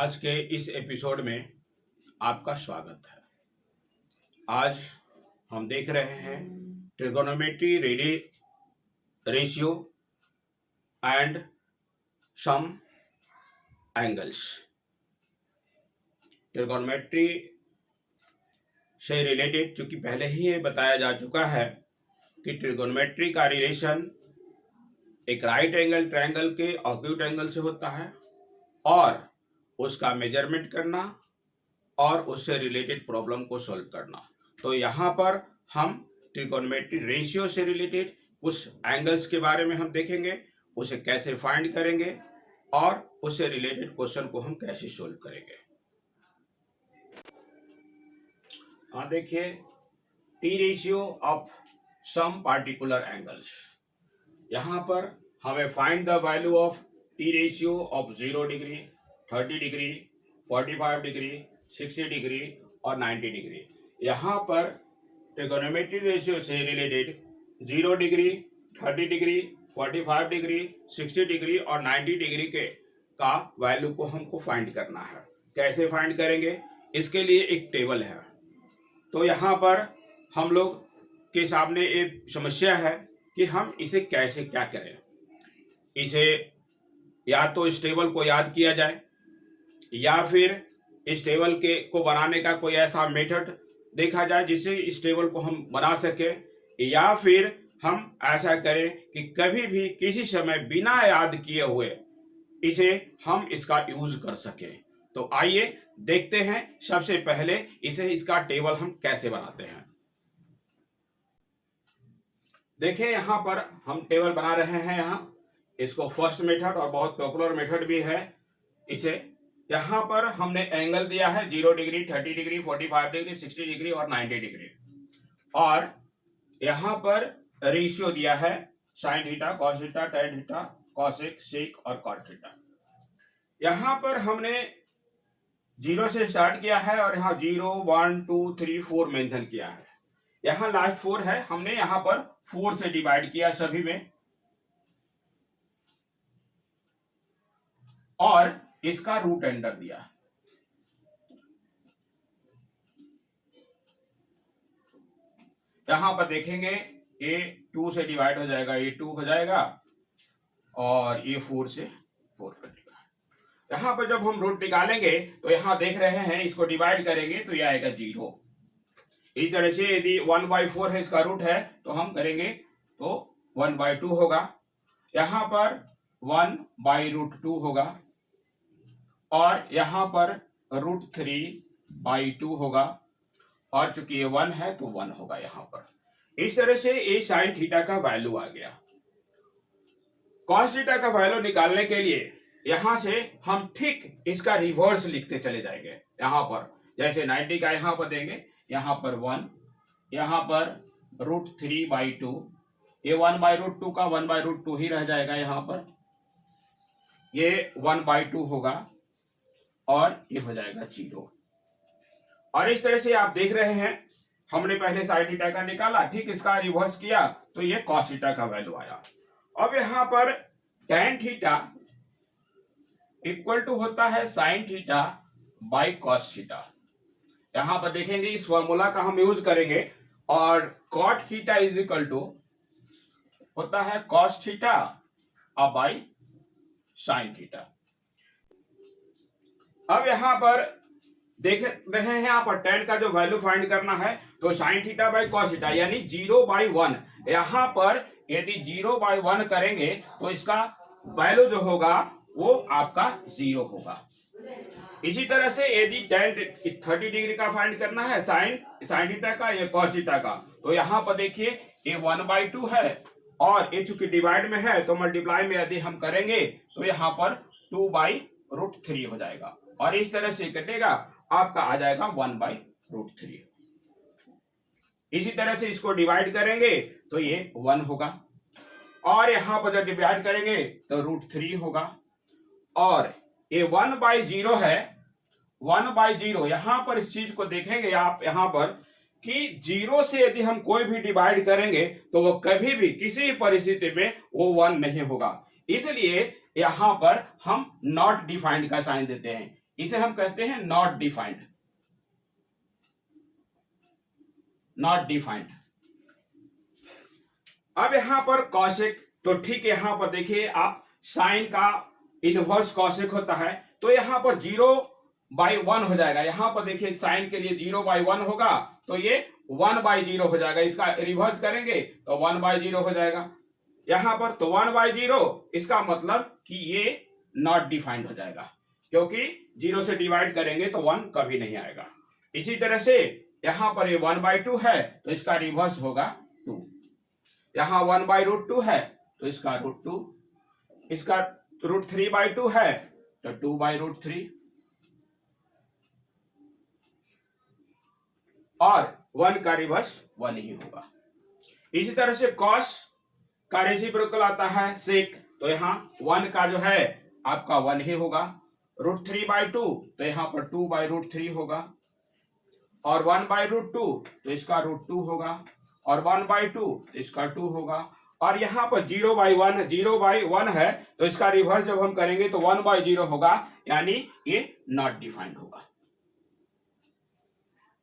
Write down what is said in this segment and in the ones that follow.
आज के इस एपिसोड में आपका स्वागत है। आज हम देख रहे हैं trigonometry ratio and some angles. Trigonometry से रिलेटेड चूंकि पहले ही ये बताया जा चुका है कि ट्रिगोनोमेट्री का रिलेशन एक राइट एंगल ट्रायंगल के ऑक्यूट एंगल से होता है और उसका मेजरमेंट करना और उससे रिलेटेड प्रॉब्लम को सॉल्व करना। तो यहाँ पर हम ट्रिगोनोमेट्री रेशियो से रिलेटेड कुछ एंगल्स के बारे में हम देखेंगे, उसे कैसे फाइंड करेंगे और उससे रिलेटेड क्वेश्चन को हम कैसे सॉल्व करेंगे। हाँ देखिए, T ratio of some particular angles. यहाँ पर हमें find the value of T ratio of 0 degree, 30 degree, 45 degree, 60 degree और 90 डिग्री। यहाँ पर ट्रिगोनोमेट्री रेशियो से related 0 degree, 30 degree, 45 degree, 60 degree और 90 डिग्री के का वैल्यू को हमको फाइंड करना है। कैसे फाइंड करेंगे, इसके लिए एक टेबल है। तो यहाँ पर हम लोग के सामने एक समस्या है कि हम इसे कैसे क्या करें। इसे या तो इस टेबल को याद किया जाए या फिर इस टेबल के को बनाने का कोई ऐसा मेथड देखा जाए जिससे इस टेबल को हम बना सके, या फिर हम ऐसा करें कि कभी भी किसी समय बिना याद किए हुए इसे हम इसका यूज कर सके। तो आइए देखते हैं सबसे पहले इसका टेबल हम कैसे बनाते हैं। देखिए यहाँ पर हम टेबल बना रहे हैं। यहाँ इसको फर्स्ट मेथड और बहुत पॉपुलर मेथड भी है। इसे यहाँ पर हमने एंगल दिया है 0 डिग्री, 30 डिग्री, 45 डिग्री, 60 डिग्री और 90 डिग्री, और यहाँ पर रेशियो दिया है sine theta, cos theta, tan theta, cosec, sec और कॉट थीटा। यहाँ पर हमने 0 से स्टार्ट किया है और यहाँ 0, 1, 2, 3, 4 मेंशन किया है। यहाँ लास्ट 4 है, हमने यहाँ पर 4 से डिवाइड किया सभी में और इसका रूट एंटर दिया। यहां पर देखेंगे ये 2 से डिवाइड हो जाएगा, ये 2 हो जाएगा और ये 4 से 4 कटेगा। यहां पर जब हम रूट निकालेंगे तो यहां देख रहे हैं इसको डिवाइड करेंगे तो ये आएगा 0। इस तरह से यदि 1/4 है इसका रूट है तो हम करेंगे तो 1/2 होगा। यहां पर 1/√2 होगा और यहाँ पर √3/2 होगा, और चूंकि ये 1 है तो 1 होगा यहाँ पर। इस तरह से ये साइन थीटा का वैल्यू आ गया। कॉस थीटा का वैल्यू निकालने के लिए यहाँ से हम ठीक इसका रिवर्स लिखते चले जाएंगे। यहाँ पर जैसे 90 का यहाँ पर देंगे, यहाँ पर 1, यहाँ पर √3/2, ये 1/√2 का 1/√2 ही रह जाएगा। यहाँ पर ये 1/2 होगा और ये हो जाएगा 0। और इस तरह से आप देख रहे हैं हमने पहले साइन थीटा का निकाला, ठीक इसका रिवर्स किया तो ये कॉस थीटा का वैल्यू आया। अब यहाँ पर tan थीटा इक्वल टू होता है sine theta by cos theta. यहाँ पर देखेंगे इस फॉर्मूला का हम यूज करेंगे और cot theta is equal to होता है cos theta by sine theta. अब यहाँ पर देख रहे हैं यहाँ पर tan का जो वैल्यू फाइंड करना है तो sine theta by cos theta यानी 0/1। यहाँ पर यदि 0/1 करेंगे तो इसका वैल्यू जो होगा वो आपका 0 होगा। इसी तरह से यदि tan 30 डिग्री का फाइंड करना है साइन थीटा का या कॉस थीटा का, तो यहाँ पर देखिए ये 1/2 है और ये चूंकि डिवाइड में है तो मल्टीप्लाई में यदि हम करेंगे तो यहाँ पर 2/√3 हो जाएगा और इस तरह से कटेगा, आपका आ जाएगा 1/√3। इसी तरह से इसको डिवाइड करेंगे तो ये 1 होगा और यहाँ पर जब डिवाइड करेंगे तो √3 होगा और ये 1/0 है। 1/0 यहाँ पर इस चीज को देखेंगे आप यहाँ पर कि 0 से यदि हम कोई भी डिवाइड करेंगे तो वो कभी भी किसी परिस्थिति में वो 1 नहीं होगा। इसलिए यहाँ पर हम नॉट डिफाइंड का साइन देते हैं। इसे हम कहते हैं नॉट डिफाइंड, नॉट डिफाइंड। अब यहां पर कॉसेक, तो ठीक यहां पर देखिए आप, साइन का इनवर्स कॉसेक होता है, तो यहां पर 0/1 हो जाएगा। यहां पर देखिए साइन के लिए 0/1 होगा, तो ये 1/0 हो जाएगा। इसका रिवर्स करेंगे तो 1/0 हो जाएगा यहां पर, तो 1/0, इसका मतलब कि ये नॉट डिफाइंड हो जाएगा, क्योंकि 0 से डिवाइड करेंगे तो 1 कभी नहीं आएगा। इसी तरह से यहां पर ये 1/2 है, तो इसका रिवर्स होगा 2। यहां 1/√2 है, तो इसका √2, इसका √3/2 है, तो 2/√3, और 1 का रिवर्स 1 ही होगा। इसी तरह से कॉस का रेसिप्रोकल आता है सेक, तो यहाँ 1 का जो है आपका 1 ही होगा। √3/2, तो यहाँ पर 2/√3 होगा, और 1/√2, तो इसका √2 होगा, और 1/2, तो इसका 2 होगा। और यहाँ पर 0/1 है, तो इसका रिवर्स जब हम करेंगे तो 1/0 होगा, यानी ये नॉट डिफाइंड होगा।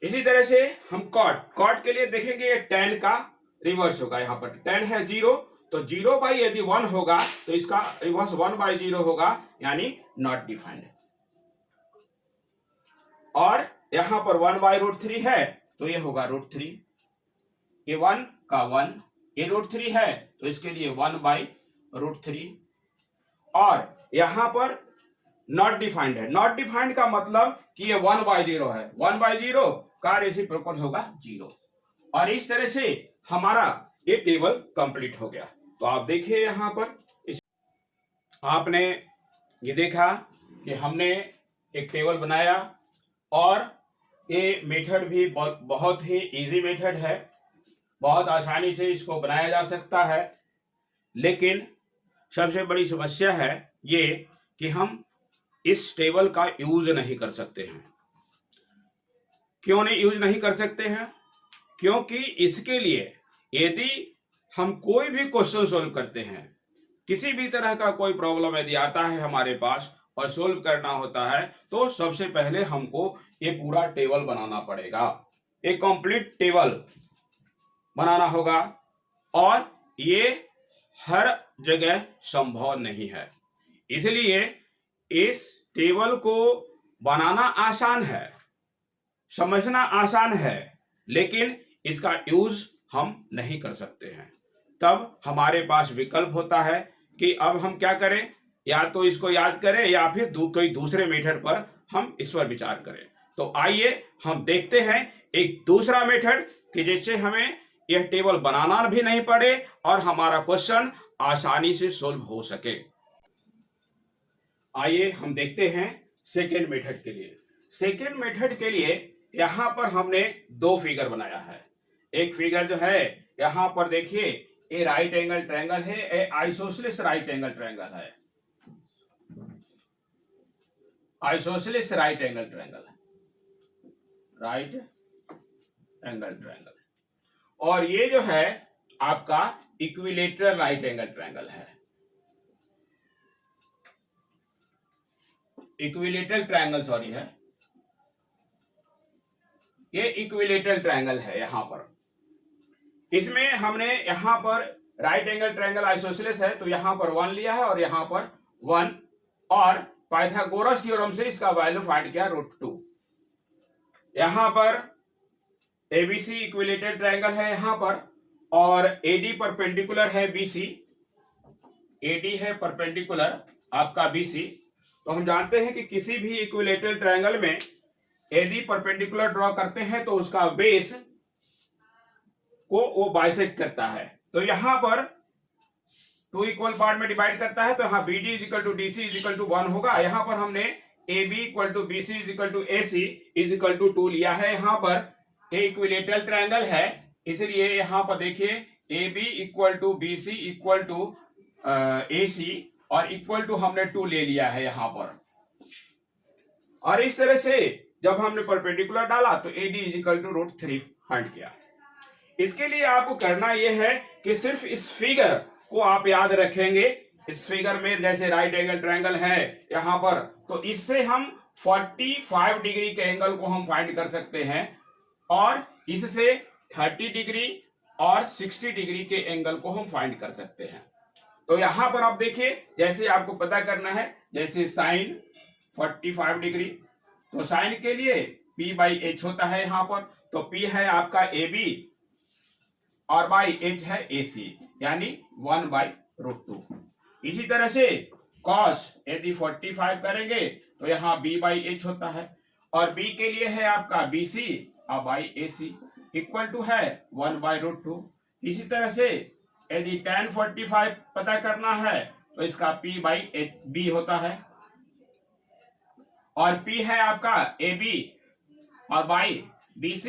इसी तरह से हम कॉट के लिए देखेंगे, ये tan का रिवर्स होगा। यहाँ पर tan है 0, तो 0/1 होगा, तो इसका रिवर्स 1/0 होगा, यानी नॉट डिफाइंड। और यहां पर 1/√3 है, तो ये होगा √3, ये 1 का 1, ये √3 है, तो इसके लिए 1/√3। और यहां पर नॉट डिफाइंड है। नॉट डिफाइंड का मतलब कि ये 1/0 है, 1/0 का रेसिप्रोकल होगा 0। और इस तरह से हमारा ये टेबल कंप्लीट हो गया। तो आप देखिए यहां पर आपने ये देखा कि हमने एक टेबल बनाया, और ये मेथड भी बहुत ही इजी मेथड है, बहुत आसानी से इसको बनाया जा सकता है। लेकिन सबसे बड़ी समस्या है ये कि हम इस टेबल का यूज नहीं कर सकते हैं। क्यों नहीं यूज नहीं कर सकते हैं? क्योंकि इसके लिए यदि हम कोई भी क्वेश्चन सोल्व करते हैं, किसी भी तरह का कोई प्रॉब्लम यदि आता है हमारे पास और सोल्व करना होता है, तो सबसे पहले हमको ये पूरा टेबल बनाना पड़ेगा, एक कंप्लीट टेबल बनाना होगा, और ये हर जगह संभव नहीं है। इसलिए इस टेबल को बनाना आसान है, समझना आसान है, लेकिन इसका यूज हम नहीं कर सकते हैं। तब हमारे पास विकल्प होता है कि अब हम क्या करें, या तो इसको याद करें या फिर कोई दूसरे मेथड पर हम इस पर विचार करें। तो आइए हम देखते हैं एक दूसरा मेथड कि जिससे हमें यह टेबल बनाना भी नहीं पड़े और हमारा क्वेश्चन आसानी से सोल्व हो सके। आइए हम देखते हैं सेकेंड मेथड के लिए। सेकेंड मेथड के लिए यहां पर हमने दो फिगर बनाया है। एक फिगर जो है यहां पर देखिए, ये राइट एंगल ट्रायंगल है, ये आइसोसेलेस राइट एंगल ट्रायंगल है, आइसोसेलेस राइट एंगल ट्रायंगल है, राइट एंगल ट्रायंगल। और ये जो है आपका इक्विलेटरल राइट एंगल ट्रायंगल है, इक्विलेटरल ट्रायंगल सॉरी है, ये इक्विलेटरल ट्रायंगल है। यहां पर इसमें हमने यहां पर राइट एंगल ट्रायंगल आइसोसेलेस है, तो यहां पर 1 लिया है और यहां पर 1, और पाइथागोरस थ्योरम से इसका वैल्यू फाइंड किया √2। यहां पर एबीसी इक्विलेटरल ट्रायंगल है यहां पर, और एडी परपेंडिकुलर है बीसी, एडी है परपेंडिकुलर आपका बीसी। तो हम जानते हैं कि किसी भी इक्विलेटरल ट्रायंगल में एडी परपेंडिकुलर ड्रॉ करते हैं तो उसका बेस को वो बाइसेक्ट करता है। तो यहां पर 2 इक्वल पार्ट में डिवाइड करता है, तो यहाँ BD = DC = 1 होगा। यहां पर हमने AB = BC = AC = 2 लिया है। यहां पर इक्विलेटरल ट्रायंगल है, इसलिए यहां पर देखिए AB = BC = AC, और इक्वल टू हमने 2 ले लिया है यहां पर। और इस तरह से जब हमने परपेंडिकुलर डाला तो AD = √3 फाइंड किया। इसके लिए आपको करना यह है कि सिर्फ इस फिगर को आप याद रखेंगे। इस फिगर में जैसे राइट एंगल ट्रायंगल है यहां पर, तो इससे हम 45 डिग्री के एंगल को हम फाइंड कर सकते हैं और इससे 30 डिग्री और 60 डिग्री के एंगल को हम फाइंड कर सकते हैं। तो यहां पर आप देखिए, जैसे आपको पता करना है, जैसे साइन 45 डिग्री, तो साइन के लिए P बाई एच होता है यहां पर, तो P है आपका AB और बाई एच है AC, यानी 1/√2। इसी तरह से cos यदि 45 करेंगे तो यहाँ B बाई एच होता है, और B के लिए है आपका BC और बाई AC इक्वल टू है 1/√2। इसी तरह से यदि tan 45 पता करना है तो इसका P बाई B होता है, और P है आपका AB और by BC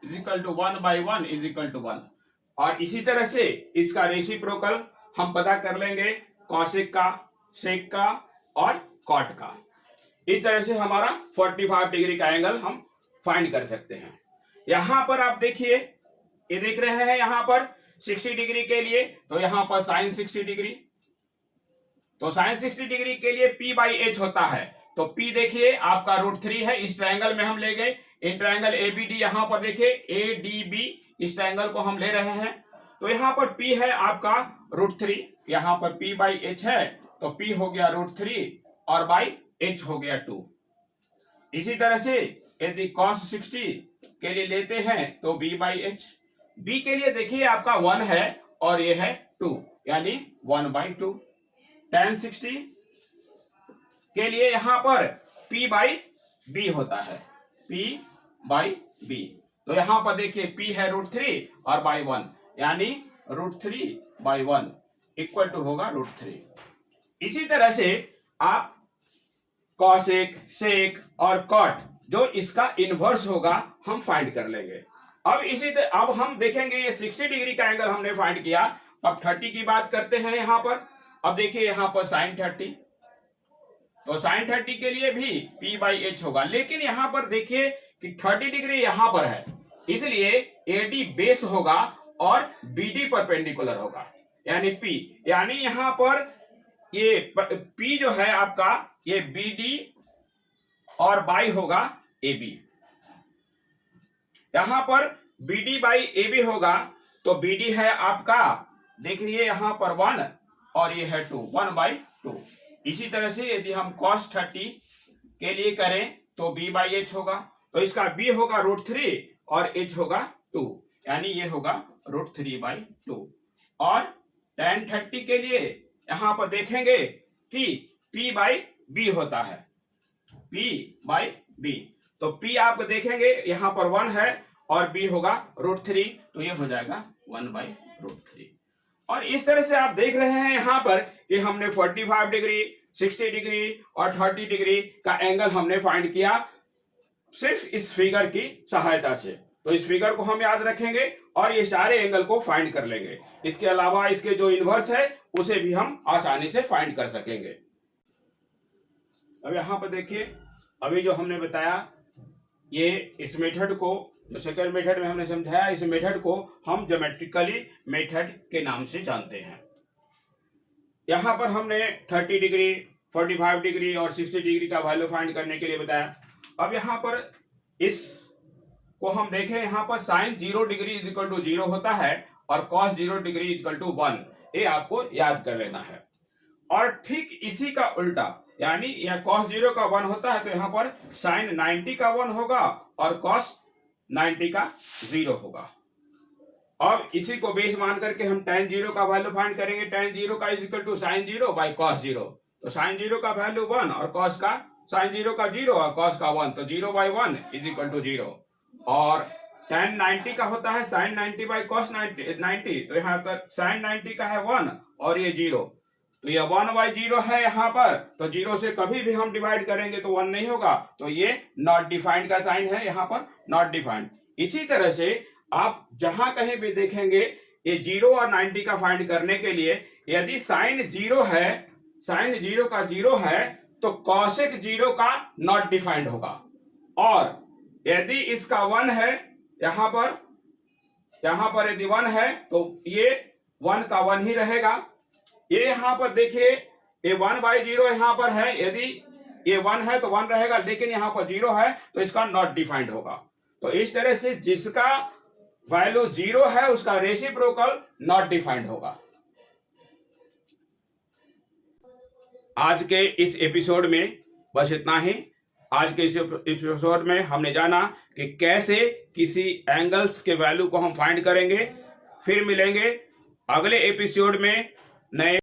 is equal to 1/1 is equal to 1। और इसी तरह से इसका रेसिप्रोकल हम पता कर लेंगे कॉसेक का, सेक का और कॉट का। इस तरह से हमारा 45 डिग्री का एंगल हम फाइंड कर सकते हैं। यहां पर आप देखिए, ये देख रहे हैं यहां पर 60 डिग्री के लिए, तो यहां पर साइन 60 डिग्री, तो साइन 60 डिग्री के लिए P बाई एच होता है, तो P देखिए आपका √3 है। इस ट्रायंगल में हम ले गए, इन ट्रायंगल ABD, यहां पर देखिए ADB, इस ट्रायंगल को हम ले रहे हैं, तो यहां पर P है आपका √3, यहां पर P बाई एच है, तो P हो गया √3 और बाई एच हो गया 2। इसी तरह से यदि cos 60 के लिए लेते हैं तो B बाई एच, B के लिए देखिए आपका 1 है और ये है 2, यानी 1/2। tan 60 के लिए यहां पर P बाई B होता है, P बाई B, तो यहां पर देखिए P है √3 और बाई 1, यानी √3/1 इक्वल टू होगा √3। इसी तरह से आप कॉसेक, सेक और कॉट, जो इसका इनवर्स होगा, हम फाइंड कर लेंगे। अब हम देखेंगे, ये 60 डिग्री का एंगल हमने फाइंड किया, अब 30 की बात करते हैं यहां पर। अब देखिए यहां पर साइन 30, तो साइन 30 के लिए भी P बाई एच होगा, लेकिन यहां पर देखिए कि 30 डिग्री यहां पर है, इसलिए AD बेस होगा और BD परपेंडिकुलर होगा, यानी P, यानी यहां पर ये P जो है आपका, ये BD और बाई होगा AB। यहां पर BD बाई AB होगा, तो BD है आपका, देखिए यहां पर 1 और ये है 2, 1/2। इसी तरह से यदि हम cos 30 के लिए करें तो B बाई एच होगा, तो इसका B होगा √3 और H होगा 2, यानी ये होगा √3/2। और tan 30 के लिए यहां पर देखेंगे कि P बाई B होता है, P बाई B, तो P आप देखेंगे यहां पर 1 है और B होगा √3, तो ये हो जाएगा 1/√3। और इस तरह से आप देख रहे हैं यहां पर कि हमने 45 डिग्री, 60 डिग्री और 30 डिग्री का एंगल हमने फाइंड किया सिर्फ इस फिगर की सहायता से। तो इस फिगर को हम याद रखेंगे और ये सारे एंगल को फाइंड कर लेंगे। इसके अलावा इसके जो इनवर्स है उसे भी हम आसानी से फाइंड कर सकेंगे। अब यहां पर देखिए, अभी जो हमने बताया, ये इस मेथड को, जो सेकंड मेथड में हमने समझाया, इस मेथड को हम ज्योमेट्रिकली मेथड के नाम से जानते हैं। यहां पर हमने 30 डिग्री, 45 डिग्री और 60 डिग्री का वैल्यू फाइंड करने के लिए बताया। अब यहां पर इस को हम देखें, यहां पर sine 0 degree is equal to 0 होता है और cos 0 degree is equal to 1, ये आपको याद कर लेना है। और ठीक इसी का उल्टा, यानी यह cos 0 का 1 होता है, तो यहाँ पर sin 90 का 1 होगा और cos 90 का 0 होगा। अब इसी को बेस मान करके हम tan 0 का वैल्यू फाइंड करेंगे। tan 0 का is equal to sin 0 by cos 0, तो sin 0 का वैल्यू 1 और cos का, sin 0 का 0 और cos का 1, तो 0/1 इज इक्वल टू 0। और tan 90 का होता है sin 90 बाई cos 90, तो यहाँ पर sin 90 का है 1 और ये 0, तो ये 1/0 है यहाँ पर, तो 0 से कभी भी हम डिवाइड करेंगे तो 1 नहीं होगा, तो ये नॉट डिफाइंड का साइन है, यहाँ पर नॉट डिफाइंड। इसी तरह से आप जहां कहीं भी देखेंगे ये 0 और 90 का फाइंड करने के लिए, यदि साइन 0 है, साइन 0 का 0 है, तो कॉसेक 0 का नॉट डिफाइंड होगा। और यदि इसका 1 है, यहाँ पर यदि 1 है तो ये 1 का 1 ही रहेगा। ये यहाँ पर देखिए, ये 1/0 यहाँ पर है, यदि ये 1 है तो 1 रहेगा, लेकिन यहाँ पर 0 है तो इसका नॉट डिफाइंड होगा। तो इस तरह से जिसका वैल्यू 0 है उसका रेसिप्रोकल नॉट डिफाइंड होगा। आज के इस एपिसोड में बस इतना ही। आज के इस एपिसोड में हमने जाना कि कैसे किसी एंगल्स के वैल्यू को हम फाइंड करेंगे। फिर मिलेंगे अगले एपिसोड में नए